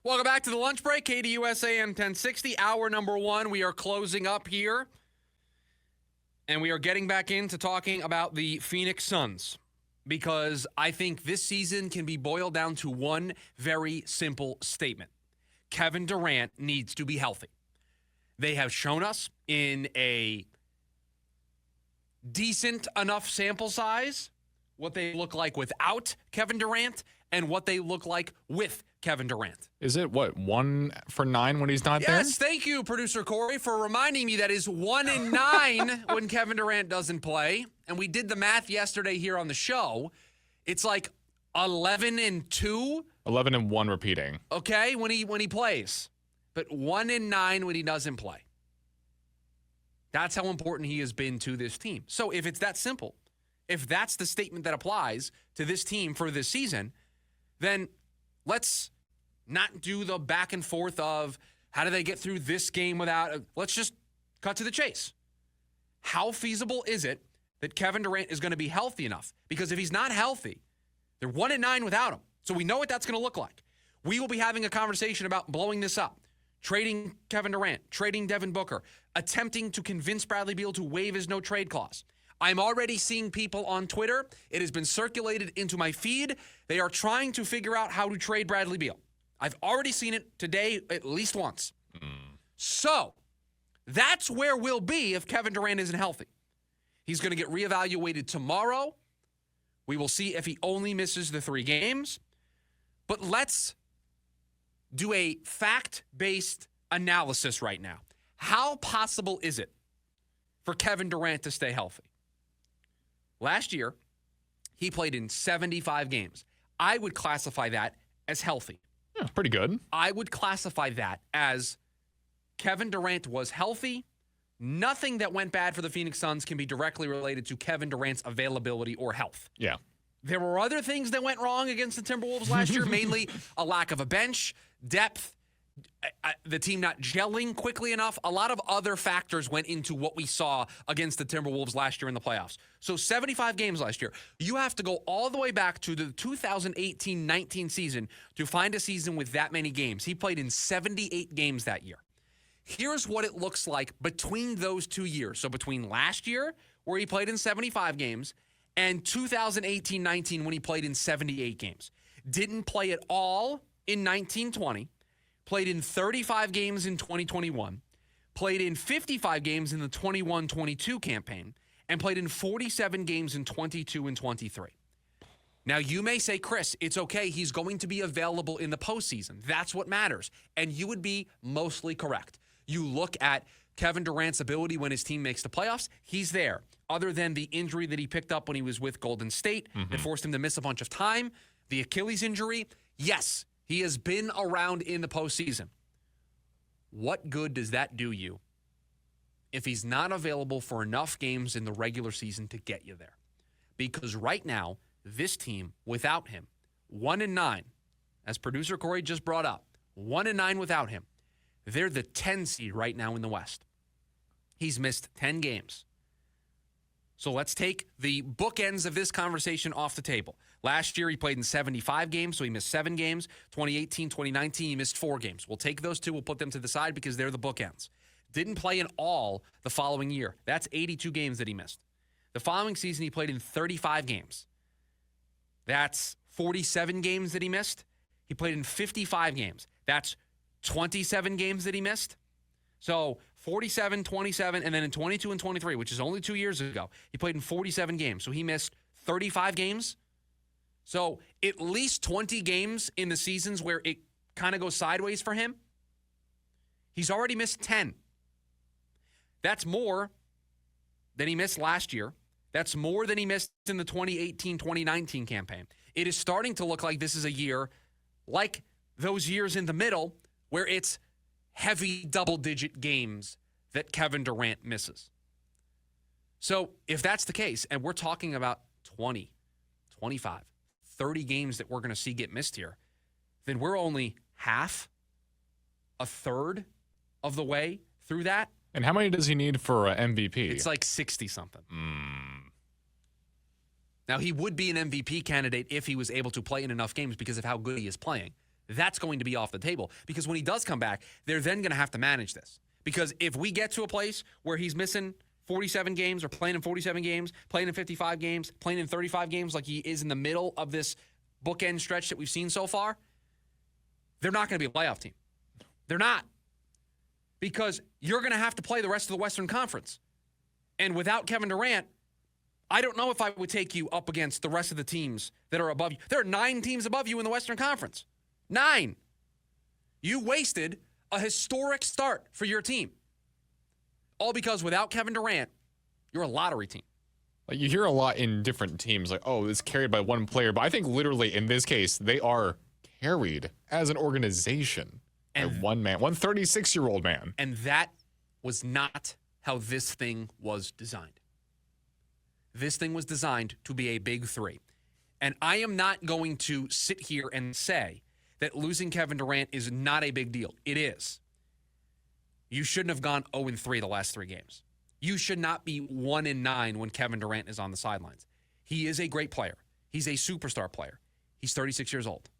Welcome back to the lunch break, KDUSA AM 1060, hour number 1. We are closing up here, and we are getting back into talking about the Phoenix Suns, because I think this season can be boiled down to one very simple statement. Kevin Durant needs to be healthy. They have shown us in a decent enough sample size what they look like without Kevin Durant and what they look like with Kevin Durant. Is it, 1 for 9 when he's not there? Yes, thank you, Producer Corey, for reminding me that is 1 in 9 when Kevin Durant doesn't play. And we did the math yesterday here on the show. It's like 11 and 2. 11 and 1 repeating. Okay, when he plays. But 1 in 9 when he doesn't play. That's how important he has been to this team. So if it's that simple, if that's the statement that applies to this team for this season, then let's not do the back and forth of how do they get through this game without. Let's just cut to the chase. How feasible is it that Kevin Durant is going to be healthy enough? Because if he's not healthy, they're 1 and 9 without him. So we know what that's going to look like. We will be having a conversation about blowing this up, trading Kevin Durant, trading Devin Booker, attempting to convince Bradley Beal to waive his no-trade clause. I'm already seeing people on Twitter. It has been circulated into my feed. They are trying to figure out how to trade Bradley Beal. I've already seen it today at least once. So that's where we'll be if Kevin Durant isn't healthy. He's going to get reevaluated tomorrow. We will see if he only misses the 3 games. But let's do a fact-based analysis right now. How possible is it for Kevin Durant to stay healthy? Last year, he played in 75 games. I would classify that as healthy. Yeah, pretty good. I would classify that as Kevin Durant was healthy. Nothing that went bad for the Phoenix Suns can be directly related to Kevin Durant's availability or health. Yeah. There were other things that went wrong against the Timberwolves last year, mainly a lack of a bench, depth, the team not gelling quickly enough. A lot of other factors went into what we saw against the Timberwolves last year in the playoffs. So 75 games last year. You have to go all the way back to the 2018-19 season to find a season with that many games. He played in 78 games that year. Here's what it looks like between those 2 years. So between last year, where he played in 75 games, and 2018-19 when he played in 78 games. Didn't play at all in 19-20. Played in 35 games in 2021, played in 55 games in the 21-22 campaign, and played in 47 games in 22 and 23. Now, you may say, Chris, it's okay. He's going to be available in the postseason. That's what matters. And you would be mostly correct. You look at Kevin Durant's ability when his team makes the playoffs, he's there. Other than the injury that he picked up when he was with Golden State that forced him to miss a bunch of time, the Achilles injury, yes, he has been around in the postseason. What good does that do you if he's not available for enough games in the regular season to get you there? Because right now, this team, without him, 1 and 9, as producer Corey just brought up, 1 and 9 without him. They're the 10 seed right now in the West. He's missed 10 games. So let's take the bookends of this conversation off the table. Last year, he played in 75 games, so he missed 7 games. 2018, 2019, he missed 4 games. We'll take those two. We'll put them to the side because they're the bookends. Didn't play in all the following year. That's 82 games that he missed. The following season, he played in 35 games. That's 47 games that he missed. He played in 55 games. That's 27 games that he missed. So 47, 27, and then in 22 and 23, which is only 2 years ago, he played in 47 games. So he missed 35 games. So at least 20 games in the seasons where it kind of goes sideways for him. He's already missed 10. That's more than he missed last year. That's more than he missed in the 2018-2019 campaign. It is starting to look like this is a year like those years in the middle where it's heavy double-digit games that Kevin Durant misses. So if that's the case, and we're talking about 20, 25, 30 games that we're going to see get missed here, then we're only half, a third of the way through that. And how many does he need for MVP? It's like 60-something. Now, he would be an MVP candidate if he was able to play in enough games because of how good he is playing. That's going to be off the table because when he does come back, they're then going to have to manage this. Because if we get to a place where he's missing 47 games or playing in 47 games, playing in 55 games, playing in 35 games like he is in the middle of this bookend stretch that we've seen so far, they're not going to be a playoff team. They're not. Because you're going to have to play the rest of the Western Conference. And without Kevin Durant, I don't know if I would take you up against the rest of the teams that are above you. There are 9 teams above you in the Western Conference. 9. You wasted a historic start for your team. All because without Kevin Durant, you're a lottery team. Like you hear a lot in different teams, like, oh, it's carried by one player. But I think literally in this case, they are carried as an organization by one man, one 36-year-old man. And that was not how this thing was designed. This thing was designed to be a big 3. And I am not going to sit here and say that losing Kevin Durant is not a big deal. It is. You shouldn't have gone 0-3 the last 3 games. You should not be 1-9 when Kevin Durant is on the sidelines. He is a great player. He's a superstar player. He's 36 years old.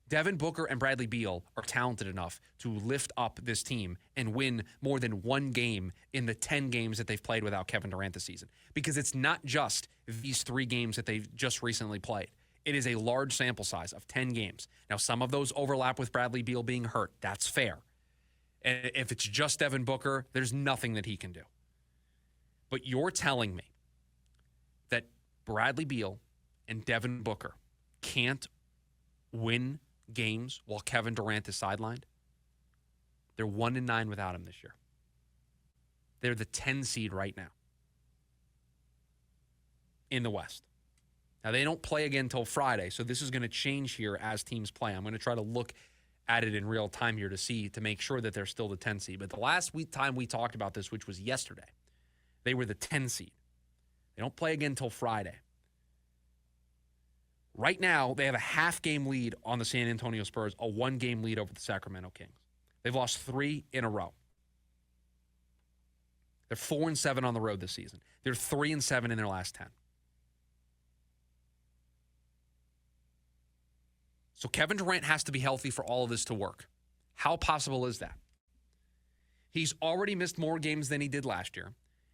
Devin Booker and Bradley Beal are talented enough to lift up this team and win more than 1 game in the 10 games that they've played without Kevin Durant this season. Because it's not just these 3 games that they've just recently played. It is a large sample size of 10 games. Now, some of those overlap with Bradley Beal being hurt. That's fair. And if it's just Devin Booker, there's nothing that he can do. But you're telling me that Bradley Beal and Devin Booker can't win games while Kevin Durant is sidelined? They're 1-9 without him this year. They're the 10 seed right now in the West. Now, they don't play again until Friday, so this is going to change here as teams play. I'm going to try to look at it in real time here to make sure that they're still the 10 seed. But the last time we talked about this, which was yesterday, they were the 10 seed. They don't play again until Friday. Right now, they have a half-game lead on the San Antonio Spurs, a 1-game lead over the Sacramento Kings. They've lost 3 in a row. They're 4-7 on the road this season. They're 3-7 in their last 10. So Kevin Durant has to be healthy for all of this to work. How possible is that? He's already missed more games than he did last year.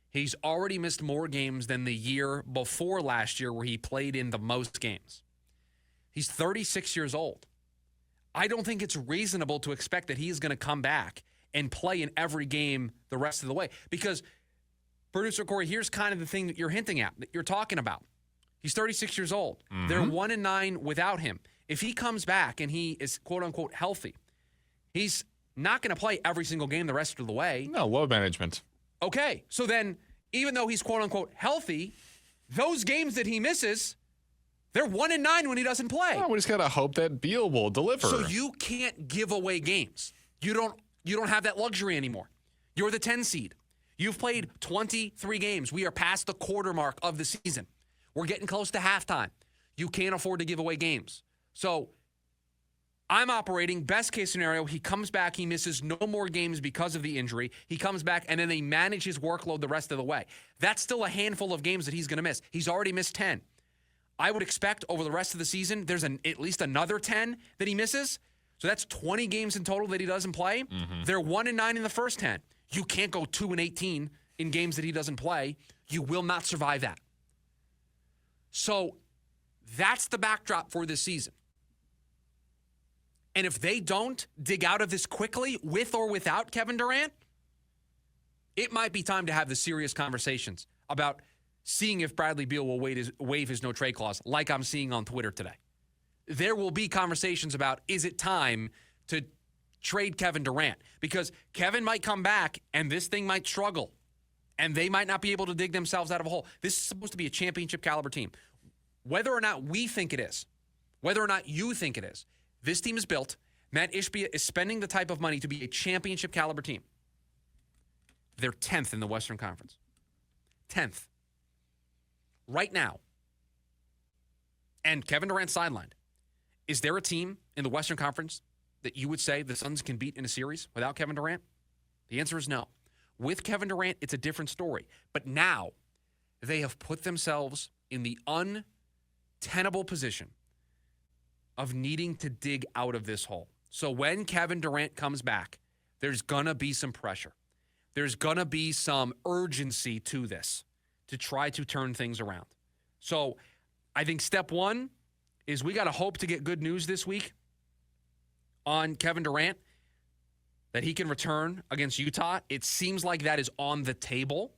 He's already missed more games than the year before last year where he played in the most games. He's 36 years old. I don't think it's reasonable to expect that he's going to come back and play in every game the rest of the way. Because, producer Corey, here's kind of the thing that you're hinting at, that you're talking about. He's 36 years old. Mm-hmm. They're 1-9 without him. If he comes back and he is, quote-unquote, healthy, he's not going to play every single game the rest of the way. No, load management. Okay, so then even though he's, quote-unquote, healthy, those games that he misses, they're 1-9 when he doesn't play. Oh, we just got to hope that Beal will deliver. So you can't give away games. You don't have that luxury anymore. You're the 10 seed. You've played 23 games. We are past the quarter mark of the season. We're getting close to halftime. You can't afford to give away games. So I'm operating best case scenario. He comes back. He misses no more games because of the injury. He comes back, and then they manage his workload the rest of the way. That's still a handful of games that he's going to miss. He's already missed 10. I would expect over the rest of the season, there's at least another 10 that he misses. So that's 20 games in total that he doesn't play. Mm-hmm. They're 1-9 in the first 10. You can't go 2-18 in games that he doesn't play. You will not survive that. So that's the backdrop for this season. And if they don't dig out of this quickly, with or without Kevin Durant, it might be time to have the serious conversations about seeing if Bradley Beal will waive his no-trade clause, like I'm seeing on Twitter today. There will be conversations about, is it time to trade Kevin Durant? Because Kevin might come back, and this thing might struggle, and they might not be able to dig themselves out of a hole. This is supposed to be a championship-caliber team. Whether or not we think it is, whether or not you think it is, this team is built. Matt Ishbia is spending the type of money to be a championship-caliber team. They're 10th in the Western Conference. 10th. Right now. And Kevin Durant sidelined. Is there a team in the Western Conference that you would say the Suns can beat in a series without Kevin Durant? The answer is no. With Kevin Durant, it's a different story. But now, they have put themselves in the untenable position of needing to dig out of this hole. So when Kevin Durant comes back, there's going to be some pressure. There's going to be some urgency to this to try to turn things around. So I think step one is we got to hope to get good news this week on Kevin Durant, that he can return against Utah. It seems like that is on the table.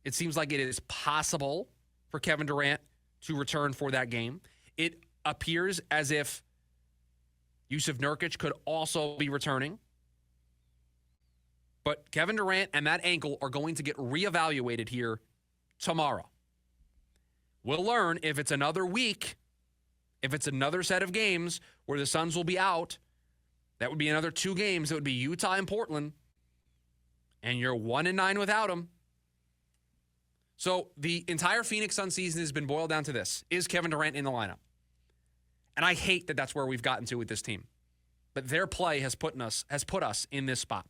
It seems like it is possible for Kevin Durant to return for that game. It appears as if Yusuf Nurkic could also be returning. But Kevin Durant and that ankle are going to get reevaluated here tomorrow. We'll learn if it's another week, if it's another set of games where the Suns will be out. That would be another 2 games. It would be Utah and Portland. And you're 1-9 without them. So the entire Phoenix Suns season has been boiled down to this. Is Kevin Durant in the lineup? And I hate that that's where we've gotten to with this team. But their play has put us in this spot.